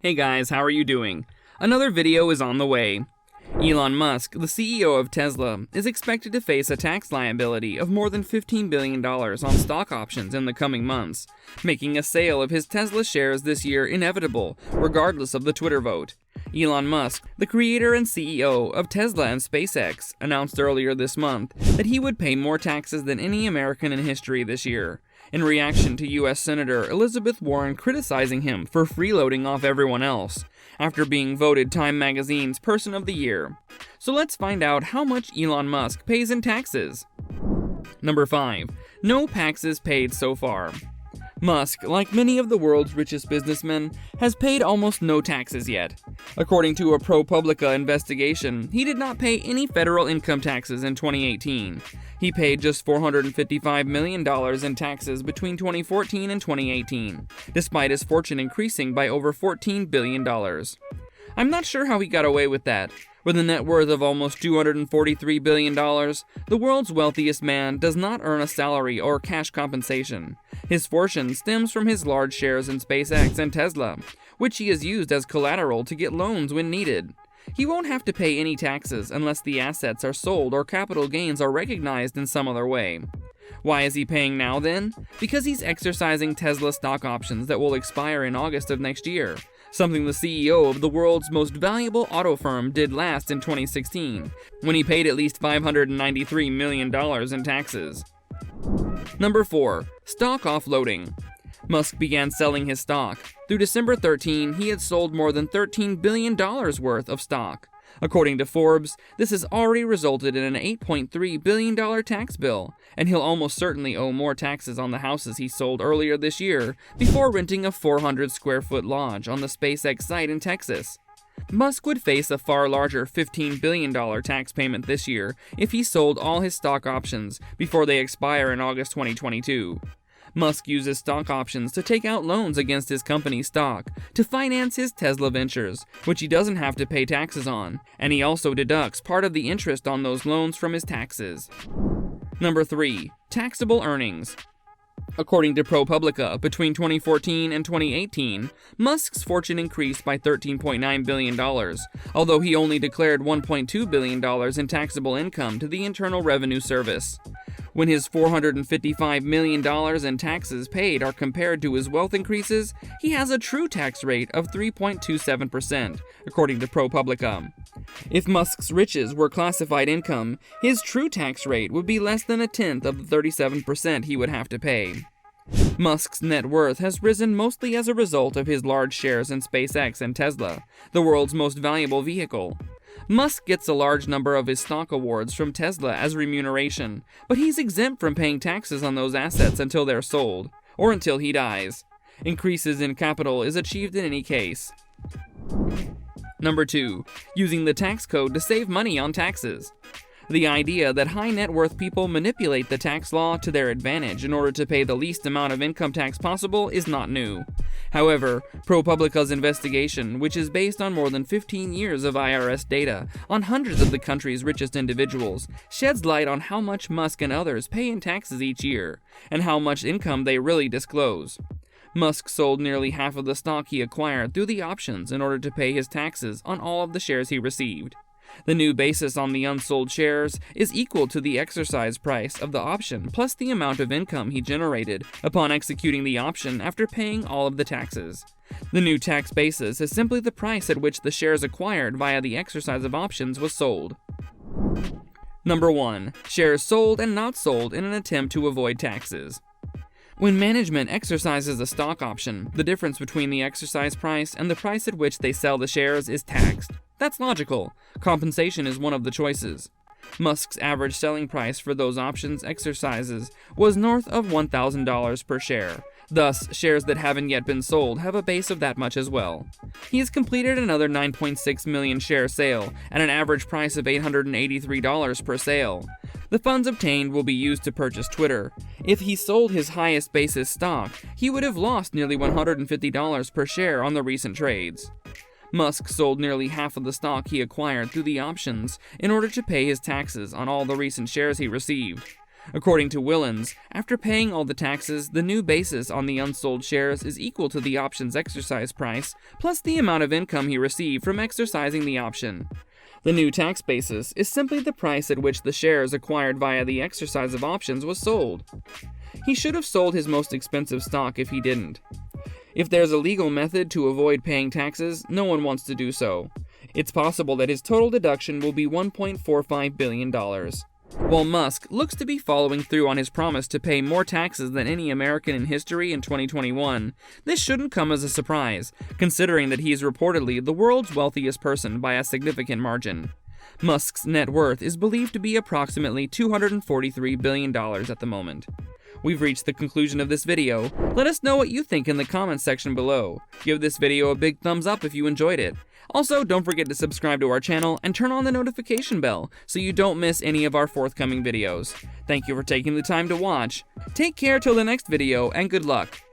Hey guys, how are you doing? Another video is on the way. Elon Musk, the CEO of Tesla, is expected to face a tax liability of more than $15 billion on stock options in the coming months, making a sale of his Tesla shares this year inevitable, regardless of the Twitter vote. Elon Musk, the creator and CEO of Tesla and SpaceX, announced earlier this month that he would pay more taxes than any American in history this year, in reaction to U.S. Senator Elizabeth Warren criticizing him for freeloading off everyone else, after being voted Time Magazine's Person of the Year. So let's find out how much Elon Musk pays in taxes. Number 5. No taxes paid so far. Musk, like many of the world's richest businessmen, has paid almost no taxes yet. According to a ProPublica investigation, he did not pay any federal income taxes in 2018. He paid just $455 million in taxes between 2014 and 2018, despite his fortune increasing by over $14 billion. I'm not sure how he got away with that. With a net worth of almost $243 billion, the world's wealthiest man does not earn a salary or cash compensation. His fortune stems from his large shares in SpaceX and Tesla, which he has used as collateral to get loans when needed. He won't have to pay any taxes unless the assets are sold or capital gains are recognized in some other way. Why is he paying now then? Because he's exercising Tesla stock options that will expire in August of next year, something the CEO of the world's most valuable auto firm did last in 2016, when he paid at least $593 million in taxes. Number 4. Stock offloading. Musk began selling his stock. Through December 13, he had sold more than $13 billion worth of stock. According to Forbes, this has already resulted in an $8.3 billion tax bill, and he'll almost certainly owe more taxes on the houses he sold earlier this year before renting a 400-square-foot lodge on the SpaceX site in Texas. Musk would face a far larger $15 billion tax payment this year if he sold all his stock options before they expire in August 2022. Musk uses stock options to take out loans against his company's stock to finance his Tesla ventures, which he doesn't have to pay taxes on, and he also deducts part of the interest on those loans from his taxes. Number 3. Taxable earnings. According to ProPublica, between 2014 and 2018, Musk's fortune increased by $13.9 billion, although he only declared $1.2 billion in taxable income to the Internal Revenue Service. When his $455 million in taxes paid are compared to his wealth increases, he has a true tax rate of 3.27%, according to ProPublica. If Musk's riches were classified income, his true tax rate would be less than a tenth of the 37% he would have to pay. Musk's net worth has risen mostly as a result of his large shares in SpaceX and Tesla, the world's most valuable vehicle. Musk gets a large number of his stock awards from Tesla as remuneration, but he's exempt from paying taxes on those assets until they're sold, or until he dies. Increases in capital is achieved in any case. Number 2. Using the tax code to save money on taxes. The idea that high net worth people manipulate the tax law to their advantage in order to pay the least amount of income tax possible is not new. However, ProPublica's investigation, which is based on more than 15 years of IRS data on hundreds of the country's richest individuals, sheds light on how much Musk and others pay in taxes each year, and how much income they really disclose. Musk sold nearly half of the stock he acquired through the options in order to pay his taxes on all of the shares he received. The new basis on the unsold shares is equal to the exercise price of the option plus the amount of income he generated upon executing the option after paying all of the taxes. The new tax basis is simply the price at which the shares acquired via the exercise of options was sold. Number 1. Shares sold and not sold in an attempt to avoid taxes. When management exercises a stock option, the difference between the exercise price and the price at which they sell the shares is taxed. That's logical. Compensation is one of the choices. Musk's average selling price for those options exercises was north of $1,000 per share. Thus, shares that haven't yet been sold have a base of that much as well. He has completed another 9.6 million share sale at an average price of $883 per sale. The funds obtained will be used to purchase Twitter. If he sold his highest basis stock, he would have lost nearly $150 per share on the recent trades. Musk sold nearly half of the stock he acquired through the options in order to pay his taxes on all the recent shares he received. According to Willens, after paying all the taxes, the new basis on the unsold shares is equal to the option's exercise price, plus the amount of income he received from exercising the option. The new tax basis is simply the price at which the shares acquired via the exercise of options was sold. He should have sold his most expensive stock if he didn't. If there's a legal method to avoid paying taxes, no one wants to do so. It's possible that his total deduction will be $1.45 billion. While Musk looks to be following through on his promise to pay more taxes than any American in history in 2021, this shouldn't come as a surprise, considering that he is reportedly the world's wealthiest person by a significant margin. Musk's net worth is believed to be approximately $243 billion at the moment. We've reached the conclusion of this video. Let us know what you think in the comments section below. Give this video a big thumbs up if you enjoyed it. Also, don't forget to subscribe to our channel and turn on the notification bell so you don't miss any of our forthcoming videos. Thank you for taking the time to watch. Take care till the next video, and good luck.